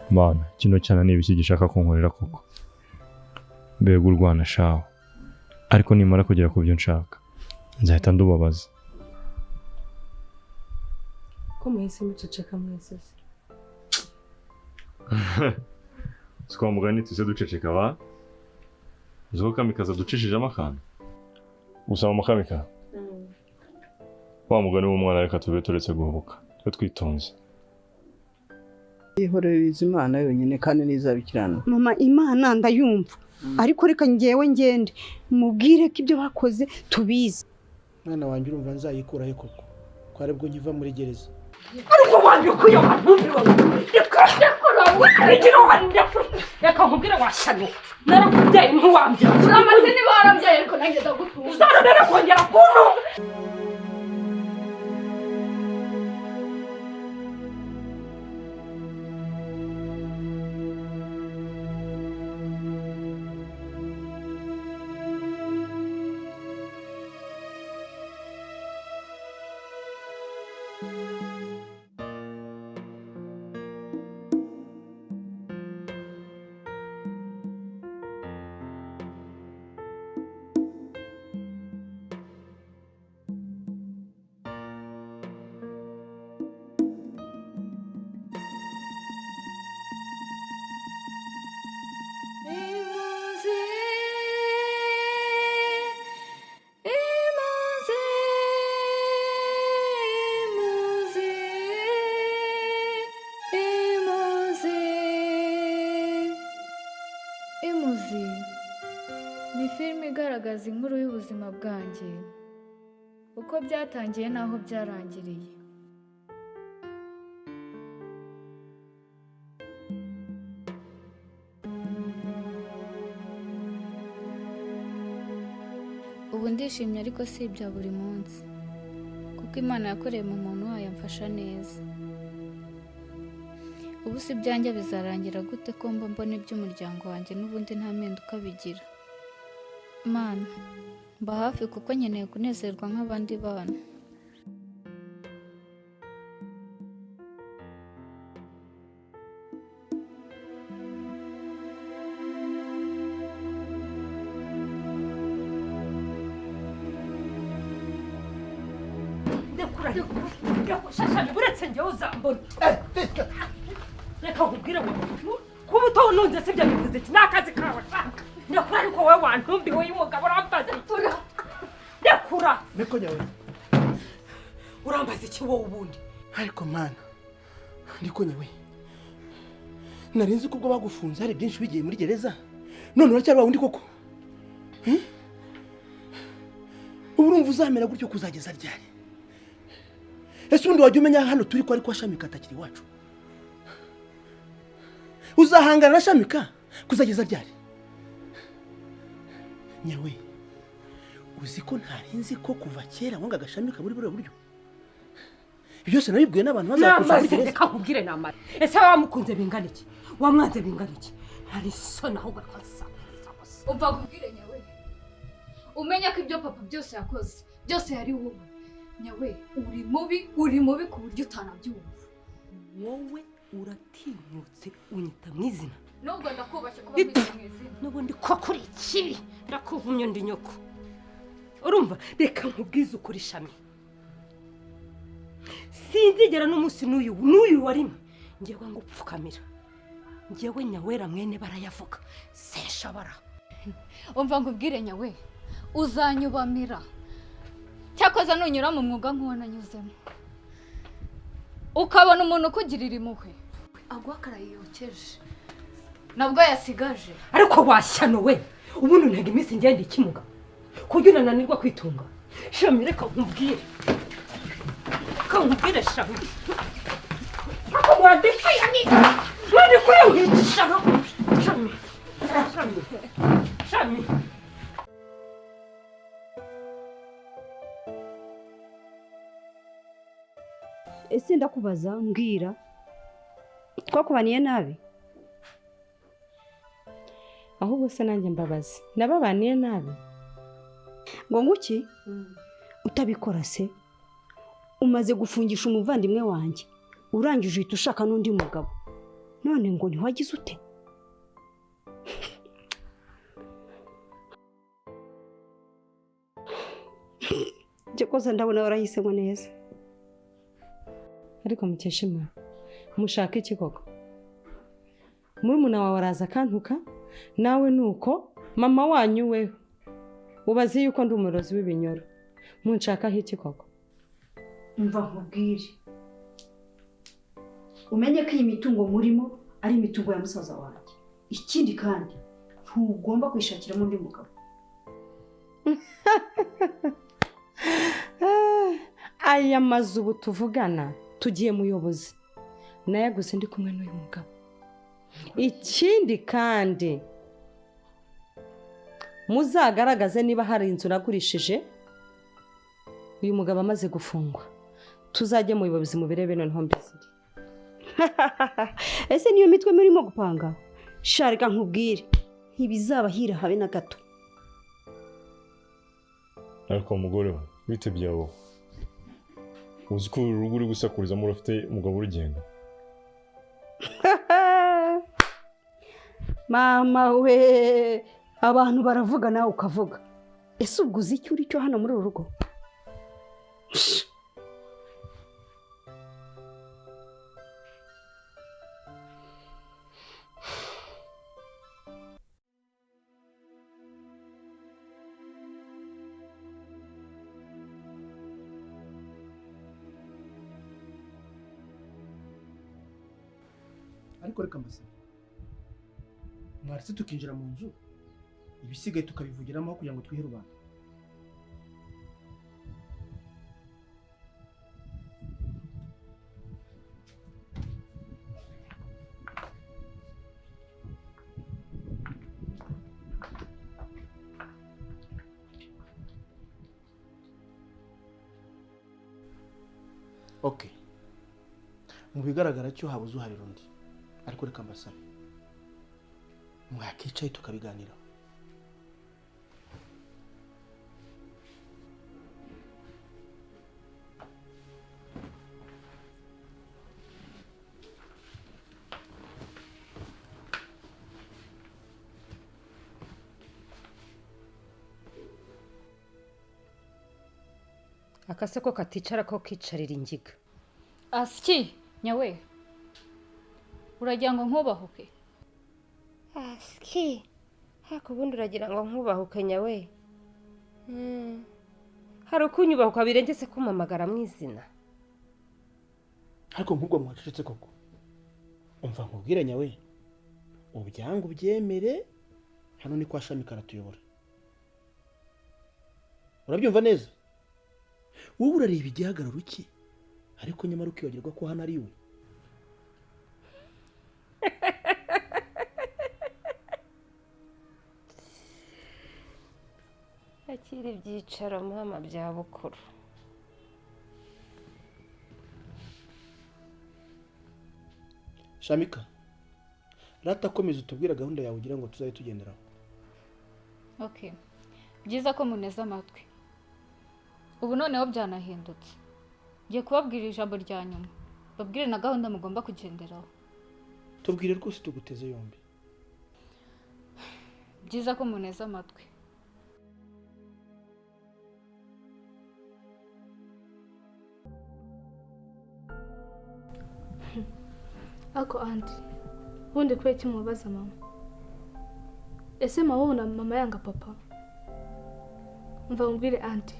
Mana kino cyana n'ibiki gishaka kunkorera koko. Mbega urwana shaho. Ariko nimara kugera ku byo nshaka nzahita ndubabaza. Ko mwese muceceka mwese. Siko mugani tuze duceceka ba. Uzo kamikaza ducishije amakana. Usaba makamika. Wa mugani w'umwana reka tube turetse guhubuka. Twe twitonze. Ihorereza Imana yonyine kandi nizabikirana. Mama Imana ndayumva. Ariko reka ngewe ngende mubwire ko ibyo bakoze tubizi. Mwana wanjye urumva nzayikuraho koko. Ko aribwo nkiva muri gereza. Ariko wanjye kuyoba ntumbiwe. Reka nkubwire washano. Narakubyaye ntiwambye. Uramaze niba warambyaye ariko nanjye ndagutunga. Uzarondera kongera kuntu. Ni filime igaragaza inkuru y'ubuzima bwanjye uko byatangiye naho byarangiriye. Ubu ndishimye ariko si ibya buri munsi kuko Imana yakoreye mu muntu wayo amfasha neza. Ubu si ibyanjye bizarangira gute ko mbona iby'umuryango wanjye n'ubundi nta mpinduka bigira. Mana mba hafi kuko nkeneye kunezerwa nk'abandi bana. Shashani buretse njyewe uzambona. Reka nkubwire ngo kuba utononze sibyo bivuze iki nakazi kawe. Ndakura ariko wowe wantumbiwe y'umugabo urambaza. Ndakura. Niko nyawe. Urambaza iki wowe ubundi? Ariko mana. Niko nyawe. Narinzi ko ubwo bagufunze hari byinshi bigiye muri gereza. None uracyari wundi koko. Urumva uzamera gutyo kuzageza ryari? Ese ubundi wajya umenya hano turi ko ariko Shamika atakiri wacu. Uzahangana na Shamika kuzageza ryari? Nyawe. Uzi ko ntarinzi ko kuva kera wanga Gashamika muri buriya buryo. Byose nabibwiye n'abantu bazakusha muri gereza. Reka nkubwire namara. Ese wamukunze bingana iki? Wamwanze bingana iki? Hari sona ahubwo akasa. Umva kubwire nyawe. Umenya ko ibyo papa byose yakoze byose yari wowe. Nyawe uri mubi ku buryo utanabyumva. Wowe uratinyutse unyita mwizina. Nubwo ndakubashye kuba mwizina. Nubundi ko kuri iki ndakuvumye ndi nyoko. Urumva reka nkubwize ukuri Shami. Sinzigera n'umunsi n'uyu warimo ngewe ngo upfukamira. Ngewe Nyawera mwene barayavuga. Seshobora. Umva nkubwire nyawe. Uzanyubamira. Cyakoze nunyura mu mwuga nk'uwo nanyuzemo. Ukabona umuntu ukugirira impuhwe. Agwakara yokeje. Nabwo yasigaje. Ariko washyano we. Ubundi ntega iminsi ngende ikimuga. Kugira unananirwa kwitunga. Shami reka nkubwire. Nkubwire Shami. Ako wadika yani. Mwende kuri wicisha. Shami. Shami. Ese ndakubaza mbwira twakubaniye nabi? Ahubwo se nanjye mbabazi nababaniye nabi ngo nguki utabikora se umaze gufungisha umuvandimwe wanjye urangije uhita ushaka n'undi mugabo none ngo ntiwagize ute? Jye koza ndabona warahisemo neza. ariko Mukeshimana mushaka iki koko? Murumuna wawe araza akantuka nawe nuko mama wanyu we ubazi yuko ndi umurozi w'ibinyoro. Munshakaho iki koko? Umva nkubwire, umenye ko iyi mitungo murimo ari imitungo ya musaza wanjye. Ikindi kandi ntugomba kwishakiramo undi mugabo. Aya mazu ubu tuvugana tugiye muyobozi naye gusa ndi kumwe n'uyu mugabo. Ikindi kandi muzagaragaze niba hari inzu nagurishije uyu mugabo amaze gufungwa, tuzajye mu buyobozi mu birebe noneho mbizire. Ese niyo mitwe murimo gupanga? Sharika nkubwire ntibizabahira habe na gato. Ariko umugore we bite byawo? Uzi ko urugo uri gusakurizamo urafite umugabo urugenda? Mama we, abantu baravuga nawe ukavuga. Ese ubwo uzi icyo uri cyo hano muri uru rugo? ariko reka mbasaba mwaretse tukinjira mu nzu ibisigaye tukabivugiramo kugira ngo twihe rubanda. Okay, mu bigaragara cyo habuze uharira undi, ariko reka mbasabe mwakicaye tukabiganiraho. Akase ko katicara ko kicarira ingiga. Asiki nyawe uragira ngo nkubahuke? Asiki hako ubundi uragira ngo nkubahuke nyawe? Hari ukunyubahuka birengese kumamagara mu izina. Ariko nkubwo mwacecetse koko. Umva nkubwire nyawe, ubyanga ubyemere, hano ni kwa Shami karatuyobora. Urabyumva neza? Wowe urareba igihagararo ki, ariko nyamara ukibagirwa ko hano ari iwe. Akiri ibyicaro mama bya bukuru. Shamika, rata komeza utubwira gahunda yawe ugira ngo tuzaye tugenderaho. Okay, byiza ko muneza amatwi. Ubu noneho byanahindutse. Ngiye kubabwira ijambo rya nyuma. Babwire na gahunda mugomba kugenderaho. Tubwire rwose tuguteze yombi. Byiza ko muneza amatwi. Ako anti, ubundi kwe kimubaza mama. Ese mama mama yanga papa? Mva umbwire anti.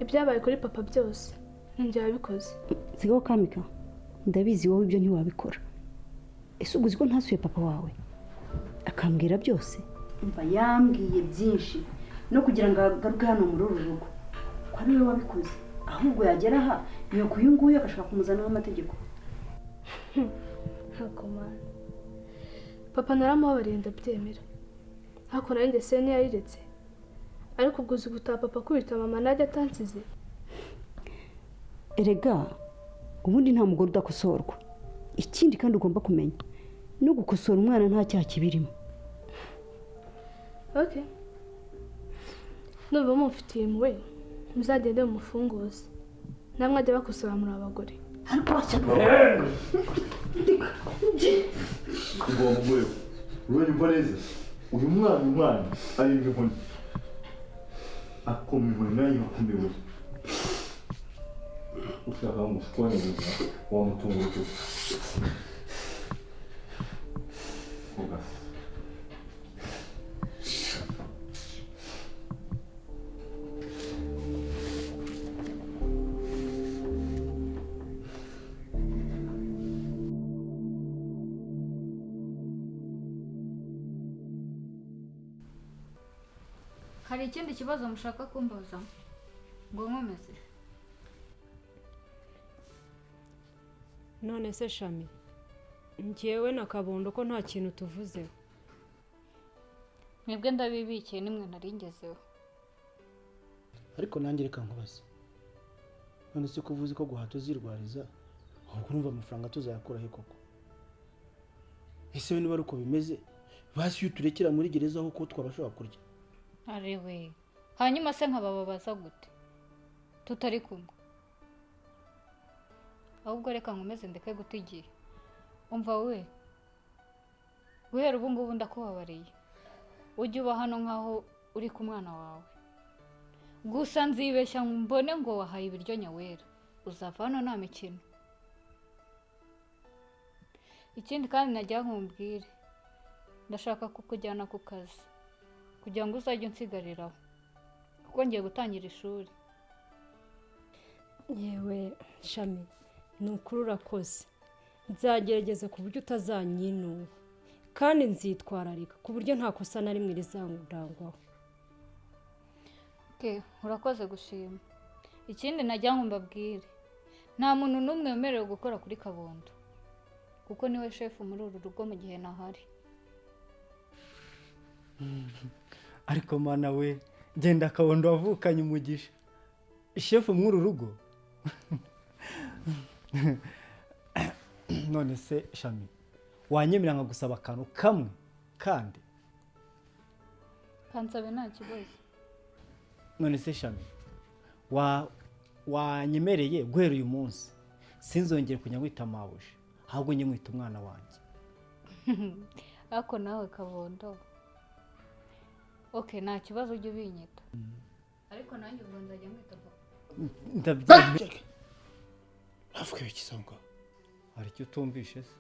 Ibyabaye kuri papa byose ninjye wabikoze. Sigaho Kamika, ndabizi wowe ibyo ntiwabikora. Ese uguzi ko ntasuye papa wawe akambwira byose? Umva yambwiye byinshi no kugira ngo agaruke hano muri uru rugo ko ari we wabikoze, ahubwo yagera aha niyo kuyunguye agashaka kumuzanaho amategeko. Hakomana papa naramubabariye ndabyemera, ariko nanjye se ntiyariretse. Ariko ubwo uzi gutaha papa kubita mama najya atansize. Erega ubundi nta mugore udakosorwa. Ikindi kandi ugomba kumenya no gukosora umwana nta cyaha kibirimo. Okay, nuba mufitiye impuhwe muzagende mu mufunguzi, namwe ajya bakosora muri abagore. Ariko Ugomba mugore we nyumva neza uyu mwana ari inkoni akoma inkoni nayo akomewe ushaka umushwana wamutunga urutoki ugasa hari ikindi kibazo mushaka kumbaza ngo nkomeze? none se shami njyewe na kabondo ko nta kintu tuvuzeho. mwebwe ndabibikiye nimwe naringezeho. ariko nanjye reka nkubaze, none se ko uvuze ko guhata uzirwariza ahubwo urumva amafaranga tuzayakura he koko? ese niba ari uko bimeze basi iyo turekera muri gereza aho ko twabashobora kurya. arewe hanyuma se nkabababaza gute tutari kumwe? ahubwo reka nkomeze ndeke guta igihe. umva we guhera ubu ngubu ndakubabariye, ujye uba hano nk'aho uri ku mwana wawe. gusa nzibeshya mbone ngo wahaye ibiryo nyawera, uzava hano nta mikino. ikindi kandi najya nkumbwire, ndashaka kukujyana ku kazi kugira ngo uzajye unsigariraho kuko ngiye gutangira ishuri. yewe shami ni ukuri urakoze, nzagerageza ku buryo utazanyinuba kandi nzitwararika ku buryo nta kosa na rimwe rizangurangwaho. urakoze gushima. ikindi najya mbabwire, nta muntu n'umwe wemerewe gukora kuri kabondo kuko niwe shefu muri uru rugo mu gihe nahari. ariko mana we genda kabondo wavukanye umugisha shefu mw'uru rugo. none se shami wanyemera nkagusaba akantu kamwe kandi? kansabe nta kibazo. none se shami wanyemereye guhera uyu munsi sinzongere kujya nkwita mabuja ahubwo njye nkwita umwana wanjye. ariko nawe kabondo nta kibazo ujye ubinyita, ariko nanjye ubwo nzajya nkwita papa. ndabyemera. Avuga iki songa? hari icyo utumvishe se?